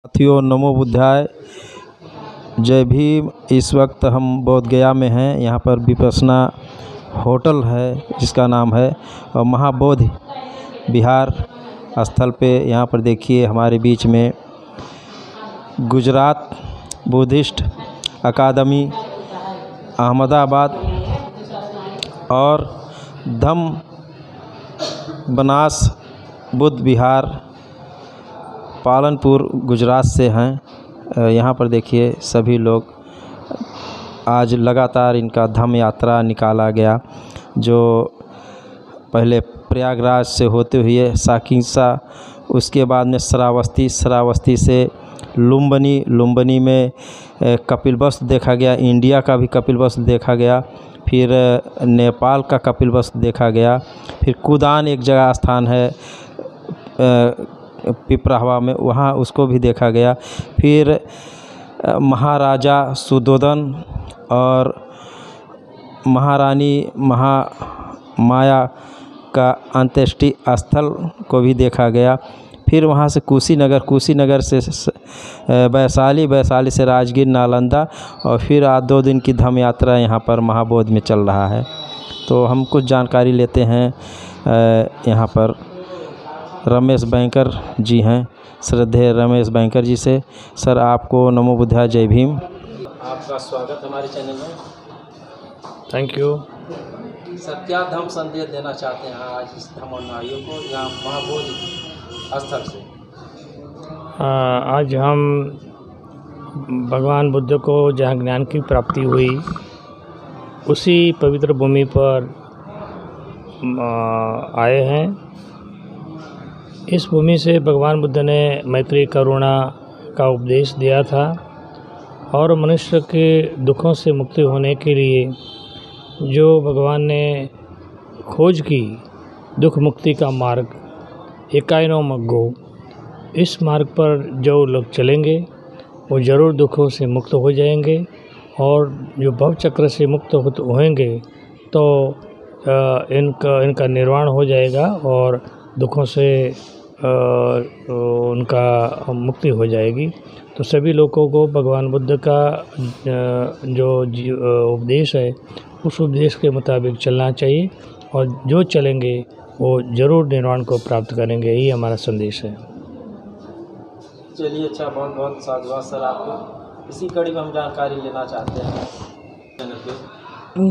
साथियों, नमो बुद्धाय, जय भीम। इस वक्त हम बोध गया में हैं। यहाँ पर विपस्सना होटल है जिसका नाम है महाबोधि विहार स्थल पे। यहाँ पर देखिए हमारे बीच में गुजरात बुद्धिस्ट अकादमी अहमदाबाद और धम्म बनास बुद्ध विहार पालनपुर गुजरात से हैं। यहाँ पर देखिए सभी लोग आज लगातार इनका धम्म यात्रा निकाला गया, जो पहले प्रयागराज से होते हुए साकिंसा, उसके बाद में श्रावस्ती से लुम्बिनी में कपिलवस्तु देखा गया, इंडिया का भी कपिलवस्तु देखा गया, फिर नेपाल का कपिलवस्तु देखा गया, फिर कुदान एक जगह स्थान है पिपराहवा में, वहाँ उसको भी देखा गया। फिर महाराजा सुधोधन और महारानी महामाया का अंत्येष्टि स्थल को भी देखा गया। फिर वहाँ से कुशीनगर से वैशाली से राजगीर नालंदा, और फिर आज 2 दिन की धम्म यात्रा यहाँ पर महाबोधि में चल रहा है। तो हम कुछ जानकारी लेते हैं। यहाँ पर रमेश बैंकर जी हैं, श्रद्धेय रमेश बैंकर जी से। सर, आपको नमो बुद्धाय, जय भीम। आपका स्वागत हमारे चैनल में। Thank you. सर, क्या धम्म संदेश देना चाहते हैं आज इस धम्मानुयायियों को यहाँ महाबोधि स्थल से? आज हम भगवान बुद्ध को जहाँ ज्ञान की प्राप्ति हुई उसी पवित्र भूमि पर आए हैं। इस भूमि से भगवान बुद्ध ने मैत्री करुणा का उपदेश दिया था, और मनुष्य के दुखों से मुक्ति होने के लिए जो भगवान ने खोज की, दुख मुक्ति का मार्ग एकायनो मग्गो, इस मार्ग पर जो लोग चलेंगे वो ज़रूर दुखों से मुक्त हो जाएंगे, और जो भव चक्र से मुक्त होंगे तो इनका निर्वाण हो जाएगा और दुखों से उनका मुक्ति हो जाएगी। तो सभी लोगों को भगवान बुद्ध का जो उपदेश है उस उपदेश के मुताबिक चलना चाहिए, और जो चलेंगे वो ज़रूर निर्वाण को प्राप्त करेंगे। यही हमारा संदेश है। चलिए, अच्छा, बहुत बहुत साधुवाद सर। आपको इसी कड़ी में हम जानकारी लेना चाहते हैं।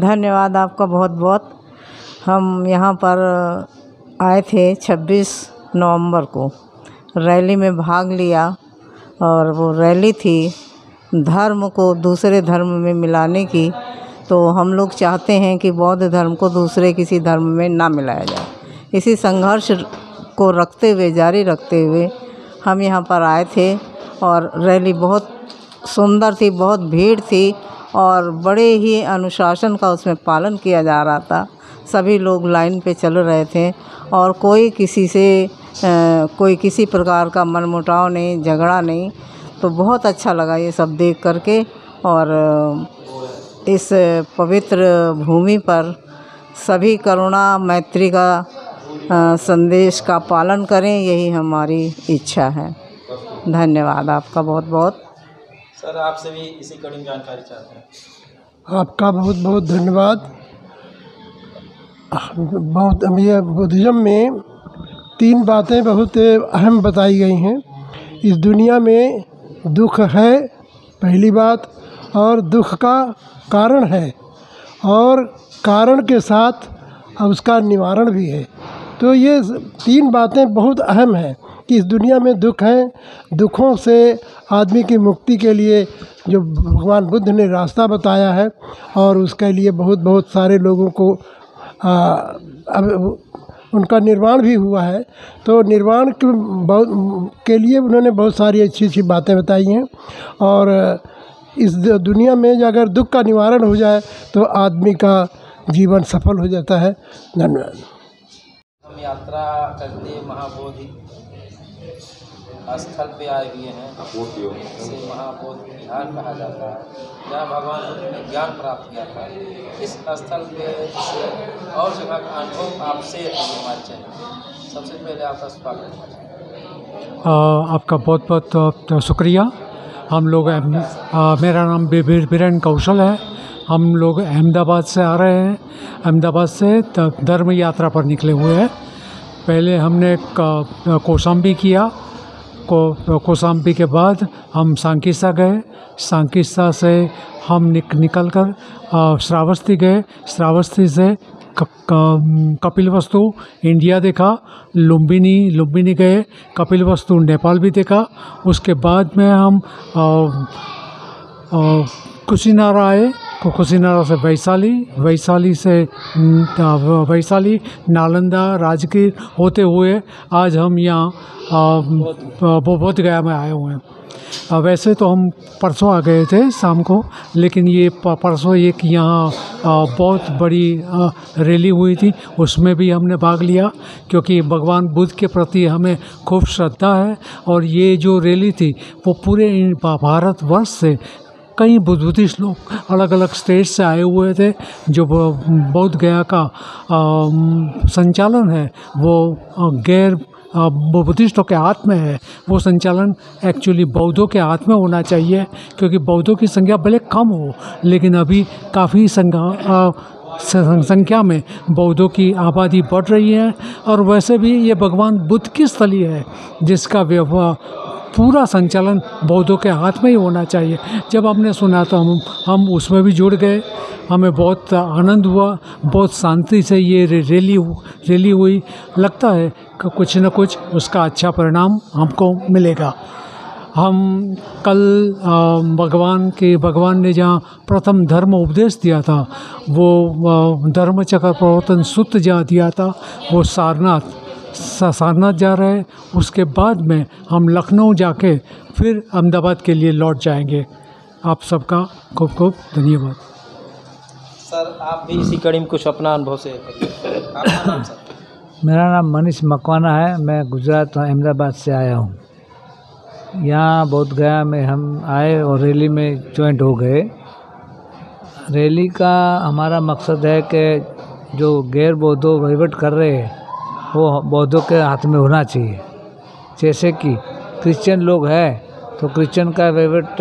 धन्यवाद आपका बहुत बहुत। हम यहाँ पर आए थे 26 नवंबर को, रैली में भाग लिया, और वो रैली थी धर्म को दूसरे धर्म में मिलाने की। तो हम लोग चाहते हैं कि बौद्ध धर्म को दूसरे किसी धर्म में ना मिलाया जाए। इसी संघर्ष को रखते हुए, जारी रखते हुए हम यहाँ पर आए थे, और रैली बहुत सुंदर थी, बहुत भीड़ थी, और बड़े ही अनुशासन का उसमें पालन किया जा रहा था। सभी लोग लाइन पे चल रहे थे, और कोई किसी प्रकार का मनमुटाव नहीं, झगड़ा नहीं। तो बहुत अच्छा लगा ये सब देख करके। और इस पवित्र भूमि पर सभी करुणा मैत्री का संदेश का पालन करें, यही हमारी इच्छा है। धन्यवाद आपका बहुत बहुत। सर, आपसे भी इसी कड़ी में जानकारी चाहते हैं। आपका बहुत बहुत धन्यवाद। ये बुद्धिज़्म में 3 बातें बहुत अहम बताई गई हैं। इस दुनिया में दुख है, पहली बात, और दुख का कारण है, और कारण के साथ उसका निवारण भी है। तो ये 3 बातें बहुत अहम हैं कि इस दुनिया में दुख है, दुखों से आदमी की मुक्ति के लिए जो भगवान बुद्ध ने रास्ता बताया है, और उसके लिए बहुत बहुत सारे लोगों को अब उनका निर्वाण भी हुआ है। तो निर्वाण के लिए उन्होंने बहुत सारी अच्छी अच्छी बातें बताई हैं। और इस दुनिया में अगर दुख का निवारण हो जाए तो आदमी का जीवन सफल हो जाता है। धन्यवाद। हम यात्रा करते महाबोधि स्थल पे आए हुए हैं, इसे महाबोधि विहार कहा जाता है, जहाँ भगवान बुद्ध ने ज्ञान प्राप्त किया था। इस स्थल पे और जगह का अनुभव आप शेयर कीजिए हमारे चैनल। सबसे पहले आपका स्वागत है। आपका बहुत बहुत शुक्रिया। हम लोग मेरा नाम बीरेन कौशल है। हम लोग अहमदाबाद से आ रहे हैं। अहमदाबाद से धर्म यात्रा पर निकले हुए हैं। पहले हमने कौशाम्बी किया। कौशाम्बी के बाद हम सांकीसा गए। सांकीसा से हम निकल कर श्रावस्ती गए। श्रावस्ती से कपिलवस्तु इंडिया देखा। लुम्बिनी गए। कपिलवस्तु नेपाल भी देखा। उसके बाद में हम कुशीनारा आए। कुशीनारा से वैशाली से वैशाली, नालंदा, राजगीर होते हुए आज हम यहाँ बोध गया में आए हुए हैं। वैसे तो हम परसों आ गए थे शाम को, लेकिन ये परसों एक यहाँ बहुत बड़ी रैली हुई थी, उसमें भी हमने भाग लिया क्योंकि भगवान बुद्ध के प्रति हमें खूब श्रद्धा है। और ये जो रैली थी वो पूरे भारतवर्ष से कई बुद्धिस्ट लोग अलग अलग स्टेट से आए हुए थे। जो बोध गया का संचालन है वो गैर बुद्धिस्टों के हाथ में है। वो संचालन एक्चुअली बौद्धों के हाथ में होना चाहिए क्योंकि बौद्धों की संख्या भले कम हो, लेकिन अभी काफ़ी संख्या में बौद्धों की आबादी बढ़ रही है। और वैसे भी ये भगवान बुद्ध की स्थली है जिसका व्यवहार पूरा संचालन बौद्धों के हाथ में ही होना चाहिए। जब हमने सुना तो हम उसमें भी जुड़ गए। हमें बहुत आनंद हुआ। बहुत शांति से ये रैली हुई। लगता है कि कुछ न कुछ उसका अच्छा परिणाम हमको मिलेगा। हम कल भगवान ने जहाँ प्रथम धर्म उपदेश दिया था, वो धर्मचक्र प्रवर्तन सूत्र जहाँ दिया था, वो सारनाथ जा रहे हैं। उसके बाद में हम लखनऊ जाके फिर अहमदाबाद के लिए लौट जाएंगे। आप सबका खूब खूब धन्यवाद। सर आप भी इसी कड़ी में कुछ अपना अनुभव शेयर करिए। आपका नाम सर? मेरा नाम मनीष मकवाना है। मैं गुजरात अहमदाबाद से आया हूँ। यहाँ बोध गया में हम आए और रैली में ज्वाइंट हो गए। रैली का हमारा मकसद है कि जो गैर बौद्धों वहीवट कर रहे हैं वो बौद्धों के हाथ में होना चाहिए। जैसे कि क्रिश्चियन लोग हैं तो क्रिश्चियन का वहीवट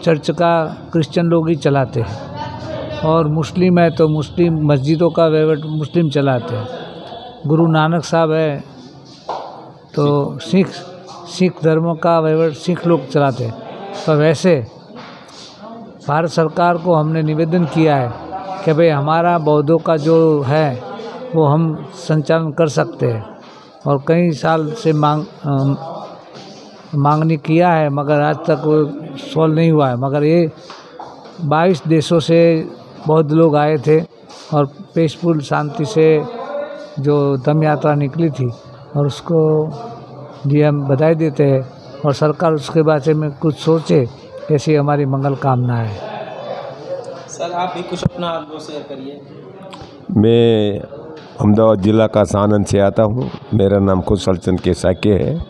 चर्च का क्रिश्चियन लोग ही चलाते हैं, और मुस्लिम है तो मुस्लिम मस्जिदों का वहीवट मुस्लिम चलाते हैं। गुरु नानक साहब है तो सिख धर्म का वहीवट सिख लोग चलाते हैं। तो वैसे भारत सरकार को हमने निवेदन किया है कि भाई हमारा बौद्धों का जो है वो हम संचालन कर सकते हैं, और कई साल से मांगनी किया है मगर आज तक वो सॉल्व नहीं हुआ है। मगर ये 22 देशों से बहुत लोग आए थे और पीसफुल शांति से जो धम्म यात्रा निकली थी, और उसको लिए हम बधाई देते हैं। और सरकार उसके बारे में कुछ सोचे, ऐसी हमारी मंगल कामना है। सर आप भी कुछ अपना अनुभव शेयर करिए। मैं अहमदाबाद ज़िला का सानंद से आता हूँ। मेरा नाम कुशल चंद के साके है,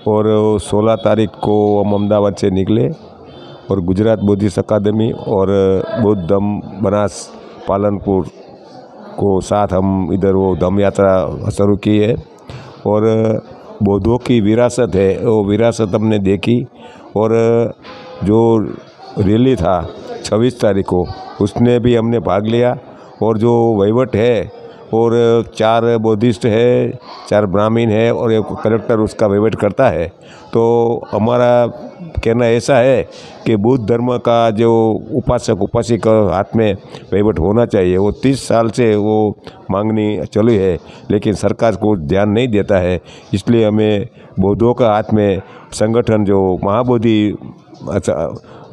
और 16 तारीख को हम अहमदाबाद से निकले और गुजरात बुद्धिस्ट अकादमी और बुद्ध धम्म बनास पालनपुर को साथ हम इधर वो धम्म यात्रा शुरू की है। और बौद्धों की विरासत है, वो विरासत हमने देखी। और जो रैली था 26 तारीख को, उसने भी हमने भाग लिया। और जो वहीवट है, और 4 बुद्धिस्ट है, 4 ब्राह्मण है और एक कलेक्टर उसका वहीवट करता है। तो हमारा कहना ऐसा है कि बुद्ध धर्म का जो उपासक उपासिका हाथ में वहीवट होना चाहिए। वो 30 साल से वो मांगनी चली है, लेकिन सरकार को ध्यान नहीं देता है। इसलिए हमें बौद्धों का हाथ में संगठन जो महाबोधि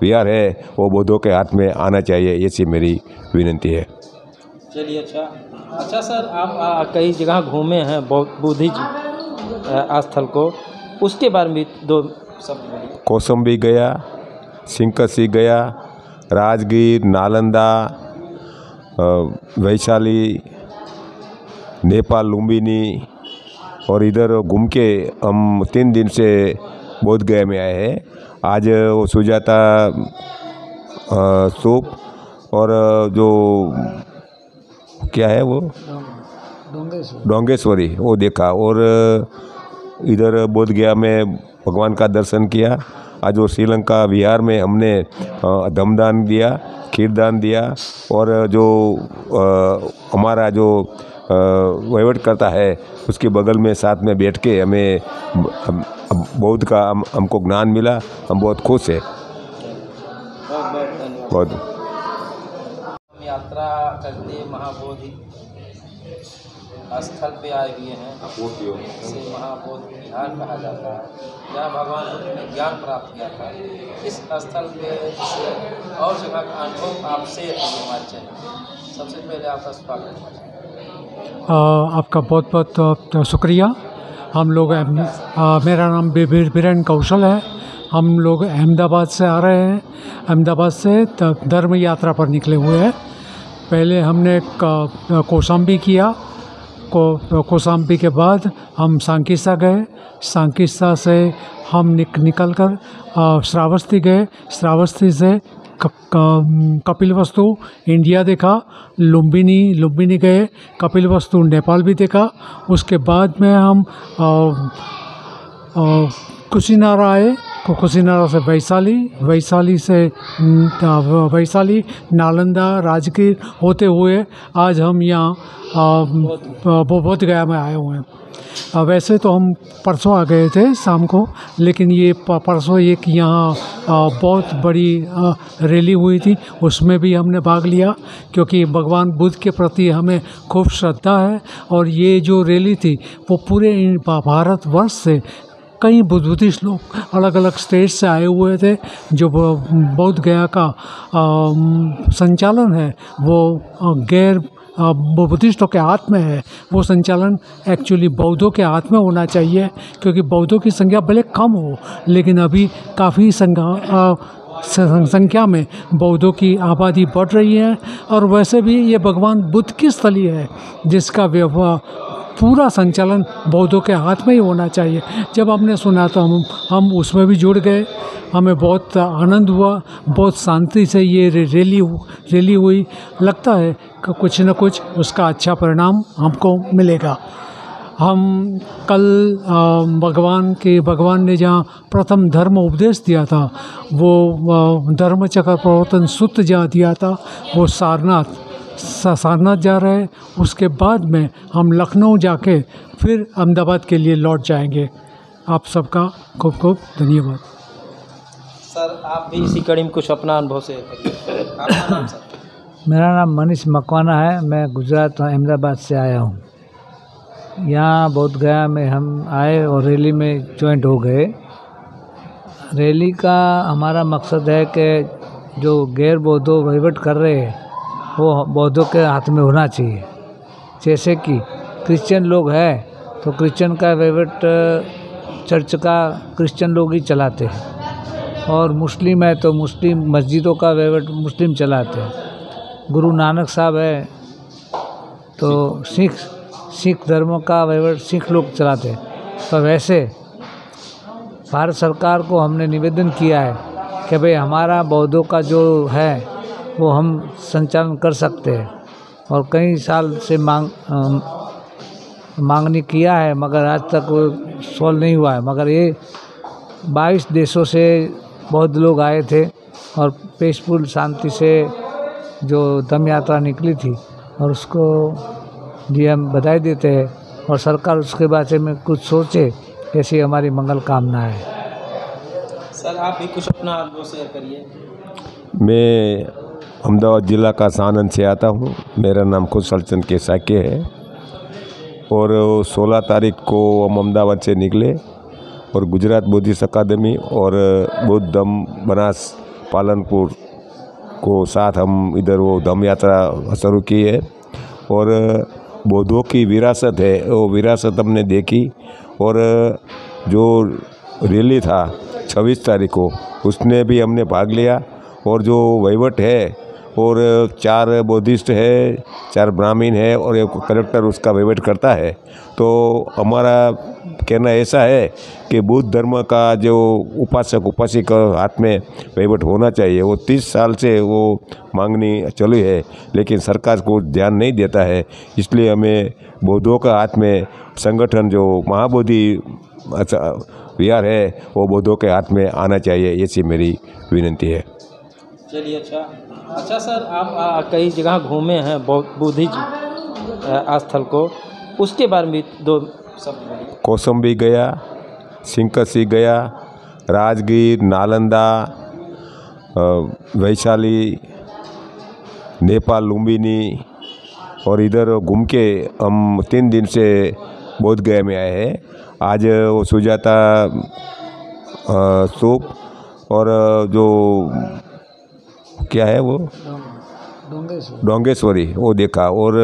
विहार है वो बौद्धों के हाथ में आना चाहिए, ऐसी मेरी विनती है। चलिए अच्छा सर, आप कई जगह घूमे हैं बुद्धिज्म स्थल को, उसके बारे में 2 शब्द बोलिए। कौशाम्बी गया, सिंकसी गया, राजगीर, नालंदा, वैशाली, नेपाल लुम्बिनी, और इधर घूम के हम 3 दिन से बोध गया में आए हैं। आज वो सुजाता स्तूप और जो क्या है वो डोंगेश्वरी वो देखा। और इधर बोध गया में भगवान का दर्शन किया। आज वो श्रीलंका विहार में हमने धमदान दिया, खीरदान दिया, और जो हमारा जो वहीवट करता है उसके बगल में साथ में बैठ के हमें बौद्ध का हमको ज्ञान मिला। हम बहुत खुश है। बहुत यात्रा करते महाबोधि स्थल पे आए हुए हैं, इसे महाबोधि विहार कहा जाता है। यहाँ भगवान बुद्ध ने ज्ञान प्राप्त किया था। इस स्थल पे और जगह का अनुभव आप शेयर करिए हमारे चैनल। सबसे पहले आपका स्वागत है। आपका बहुत बहुत शुक्रिया। हम लोग मेरा नाम बीरेन कौशल है। हम लोग अहमदाबाद से आ रहे हैं। अहमदाबाद से धर्म यात्रा पर निकले हुए हैं। पहले हमने कौशाम्बी किया। कौशाम्बी के बाद हम सांकीसा गए। सांकीसा से हम निकल कर श्रावस्ती गए। श्रावस्ती से कपिलवस्तु इंडिया देखा। लुम्बिनी गए। कपिलवस्तु नेपाल भी देखा। उसके बाद में हम कुशीनारा आए। कुशीनारा से वैशाली से वैशाली, नालंदा, राजगीर होते हुए आज हम यहाँ बोध गया में आए हुए हैं। वैसे तो हम परसों आ गए थे शाम को, लेकिन ये परसों एक यहाँ बहुत बड़ी रैली हुई थी, उसमें भी हमने भाग लिया, क्योंकि भगवान बुद्ध के प्रति हमें खूब श्रद्धा है। और ये जो रैली थी वो पूरे भारतवर्ष से कई बुद्धिस्ट लोग अलग अलग स्टेट से आए हुए थे। जो बोध गया का संचालन है वो गैर बुद्धिस्टों के हाथ में है। वो संचालन एक्चुअली बौद्धों के हाथ में होना चाहिए, क्योंकि बौद्धों की संख्या भले कम हो, लेकिन अभी काफ़ी संख्या में बौद्धों की आबादी बढ़ रही है। और वैसे भी ये भगवान बुद्ध की स्थली है, जिसका व्यवहार पूरा संचालन बौद्धों के हाथ में ही होना चाहिए। जब हमने सुना तो हम उसमें भी जुड़ गए। हमें बहुत आनंद हुआ। बहुत शांति से ये रैली हुई। लगता है कि कुछ न कुछ उसका अच्छा परिणाम हमको मिलेगा। हम कल भगवान ने जहाँ प्रथम धर्म उपदेश दिया था, वो धर्मचक्र प्रवर्तन सूत्र जहाँ दिया था, वो सारनाथ जा रहे हैं। उसके बाद में हम लखनऊ जाके फिर अहमदाबाद के लिए लौट जाएंगे। आप सबका खूब खूब धन्यवाद। सर, आप भी इसी कड़ी में कुछ अपना अनुभव शेयर करिए। आपका नाम सर? मेरा नाम मनीष मकवाना है। मैं गुजरात अहमदाबाद से आया हूँ। यहाँ बोध गया में हम आए और रैली में ज्वाइंट हो गए। रैली का हमारा मकसद है कि जो गैर बौद्धों वहीवट कर रहे हैं वो बौद्धों के हाथ में होना चाहिए। जैसे कि क्रिश्चियन लोग हैं तो क्रिश्चियन का वहीवट चर्च का क्रिश्चियन लोग ही चलाते हैं, और मुस्लिम है तो मुस्लिम मस्जिदों का वहीवट मुस्लिम चलाते हैं। गुरु नानक साहब है तो सिख धर्म का वहीवट सिख लोग चलाते हैं। तो वैसे भारत सरकार को हमने निवेदन किया है कि भाई हमारा बौद्धों का जो है वो हम संचालन कर सकते हैं, और कई साल से मांगनी किया है, मगर आज तक वो सॉल्व नहीं हुआ है। मगर ये 22 देशों से बहुत लोग आए थे और पीसफुल शांति से जो धम्म यात्रा निकली थी, और उसको जी हम बधाई देते हैं। और सरकार उसके बारे में कुछ सोचे, ऐसी हमारी मंगल कामना है। सर, आप भी कुछ अपना अनुभव शेयर करिए। मैं अहमदाबाद ज़िला का सानंद से आता हूँ। मेरा नाम कुशल चंद के साके है, और 16 तारीख को हम अहमदाबाद से निकले और गुजरात बुद्धिस्ट अकादमी और बौद्ध धम्म बनास पालनपुर को साथ हम इधर वो धम्म यात्रा शुरू की है। और बौद्धों की विरासत है, वो विरासत हमने देखी। और जो रैली था 26 तारीख को, उसने भी हमने भाग लिया। और जो वहीवट है और 4 बुद्धिस्ट है, 4 ब्राह्मण है और एक कलेक्टर उसका वहीवट करता है। तो हमारा कहना ऐसा है कि बुद्ध धर्म का जो उपासक उपासिका हाथ में वहीवट होना चाहिए, वो 30 साल से वो मांगनी चली है, लेकिन सरकार को ध्यान नहीं देता है। इसलिए हमें बौद्धों का हाथ में संगठन जो महाबोधि विहार है वो बौद्धों के हाथ में आना चाहिए, ऐसी मेरी विनती है। चलिए, अच्छा सर, आप कई जगह घूमे हैं बुद्धिज्म स्थल को, उसके बारे में 2 शब्द बोलिए। कौशाम्बी गया, सिंकसी गया, राजगीर, नालंदा, वैशाली, नेपाल लुम्बिनी, और इधर घूम के हम 3 दिन से बोध गया में आए हैं। आज वो सुजाता स्तूप और जो क्या है वो डोंगेश्वरी वो देखा, और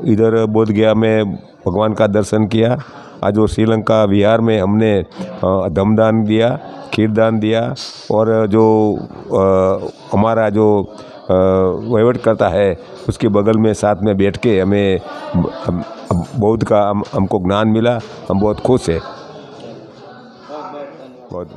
इधर बोध गया में भगवान का दर्शन किया। आज वो श्रीलंका विहार में हमने दमदान दिया, खीरदान दिया, और जो हमारा जो वहीवट करता है उसके बगल में साथ में बैठ के हमें बौद्ध का हमको ज्ञान मिला। हम बहुत खुश हैं। बहुत